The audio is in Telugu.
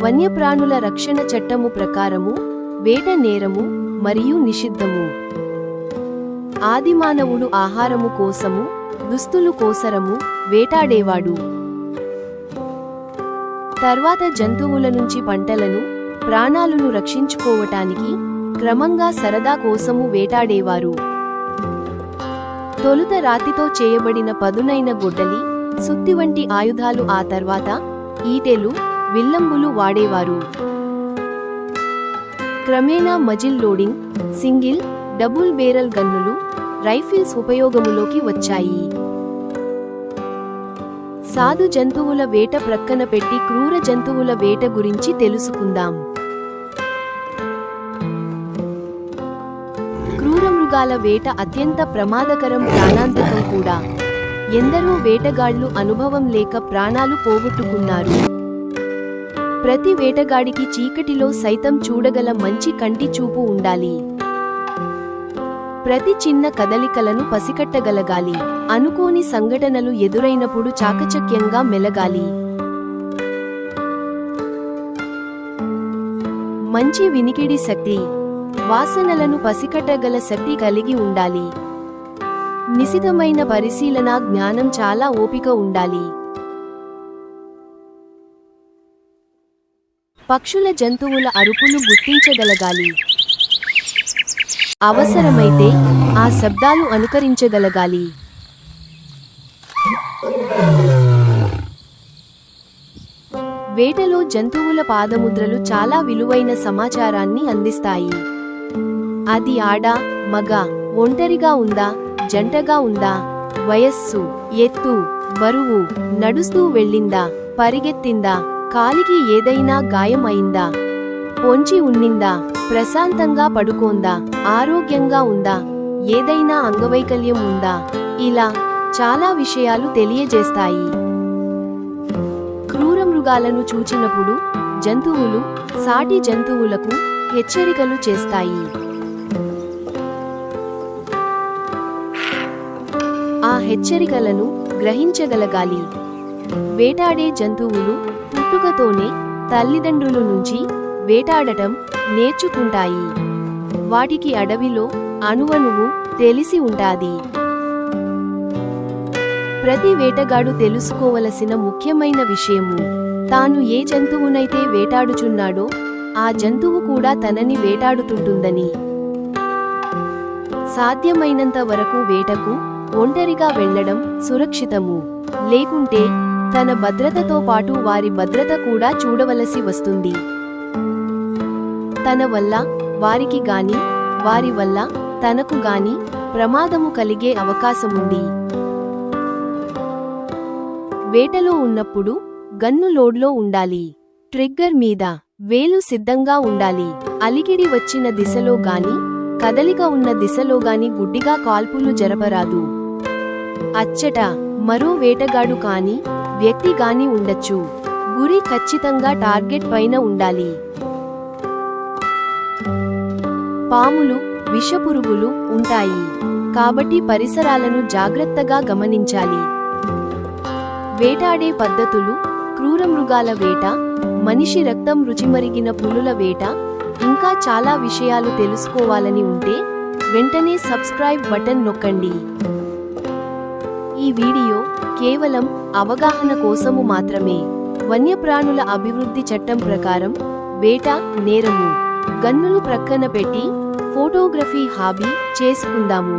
వన్యప్రాణుల రక్షణ చట్టము ప్రకారము వేట నేరము మరియు నిషిద్ధము. ఆదిమానవుడు ఆహారము కోసము, దుస్తులు కోసరము వేటాడేవాడు. తర్వాత జంతువుల నుంచి పంటలను, ప్రాణాలను రక్షించుకోవటానికి క్రమంగా సరదా కోసము వేటాడేవారు. తొలుత రాతితో చేయబడిన పదునైన గొడ్డలి, సుత్తి వంటి ఆయుధాలు, ఆ తర్వాత ఈటెలు, విల్లంబులు వాడేవారు. క్రమేణా muzzle loading, single, double barrel గన్నులు, రైఫిల్స్ ఉపయోగములోకి వచ్చాయి. సాధు జంతువుల వేట ప్రక్కన పెట్టి క్రూర జంతువుల వేట గురించి తెలుసుకుందాం. క్రూర మృగాల వేట అత్యంత ప్రమాదకరం, ప్రాణాంతకం కూడా. ఎందరో వేటగాళ్లు అనుభవం లేక ప్రాణాలు పోగొట్టుకున్నారు. ప్రతి వేటగాడికి చీకటిలో సైతం చూడగల మంచి కంటి చూపు ఉండాలి. ప్రతి చిన్న కదలికలను పసికట్టగలగాలి. అనుకోని సంఘటనలు ఎదురైనప్పుడు చాకచక్యంగా మెలగాలి. మంచి వినికిడి శక్తి, వాసనలను పసికట్టగల శక్తి కలిగి ఉండాలి. నిశితమైన పరిశీలన జ్ఞానం, చాలా ఓపిక ఉండాలి. పక్షుల, జంతువుల అరుపులు గుర్తించగలగాలి. అవసరమైతే ఆ శబ్దాలు అనుకరించగలగాలి. వేటలో జంతువుల పాదముద్రలు చాలా విలువైన సమాచారాన్ని అందిస్తాయి. అది ఆడ, మగ, ఒంటరిగా ఉందా, జంటగా ఉందా, వయస్సు, ఎత్తు, బరువు, నడుస్తూ వెళ్ళిందా, పరిగెత్తిందా, కాలికి ఏదైనా గాయం అయిందా, పొంచి ఉన్నిందా, ప్రశాంతంగా పడుకోందా, ఆరోగ్యంగా ఉందా, ఏదైనా అంగవైకల్యం ఉందా, ఇలా చాలా విషయాలు తెలియజేస్తాయి. క్రూర మృగాలను చూచినప్పుడు జంతువులు సాటి జంతువులకు హెచ్చరికలు చేస్తాయి. ఆ హెచ్చరికలను గ్రహించగలగాలి. వేటాడే జంతువులు పుట్టుకతోనే తల్లిదండ్రుల నుంచి వేటాడటం నేర్చుకుంటాయి. వాటికి అడవిలో అణువణువు తెలిసి ఉంటాది. ప్రతి వేటగాడు తెలుసుకోవలసిన ముఖ్యమైన విషయము, తాను ఏ జంతువునైతే వేటాడుచున్నాడో ఆ జంతువు కూడా తనని వేటాడుతుంటుందని. సాధ్యమైనంత వరకు వేటకు ఒంటరిగా వెళ్లడం సురక్షితము. లేకుంటే తన భద్రతతో పాటు వారి భద్రత కూడా చూడవలసి వస్తుంది. తన వల్ల వారికి గాని, వారి వల్ల తనకు గాని ప్రమాదము కలిగే అవకాశముంది. వేటలో ఉన్నప్పుడు గన్ను లోడ్లో ఉండాలి. ట్రిగ్గర్ మీద వేలు సిద్ధంగా ఉండాలి. అలికిడి వచ్చిన దిశలో గాని, కదలిక ఉన్న దిశలో గాని గుడ్డిగా కాల్పులు జరపరాదు. అచ్చట మరో వేటగాడు కాని, వ్యక్తి గాని ఉండొచ్చు. గురి ఖచ్చితంగా టార్గెట్ పైన ఉండాలి. పాములు, విషపురుగులు ఉంటాయి కాబట్టి పరిసరాలను జాగ్రత్తగా గమనించాలి. వేటాడే పద్ధతులు, క్రూరమృగాల వేట, మనిషి రక్తం రుచిమరిగిన పులుల వేట, ఇంకా చాలా విషయాలు తెలుసుకోవాలని ఉంటే వెంటనే సబ్స్క్రైబ్ బటన్ నొక్కండి. ఈ వీడియో కేవలం అవగాహన కోసము మాత్రమే. వన్యప్రాణుల అభివృద్ధి చట్టం ప్రకారం వేట నేరము. గన్నులు ప్రక్కన పెట్టి ఫోటోగ్రఫీ హాబీ చేసుకుందాము.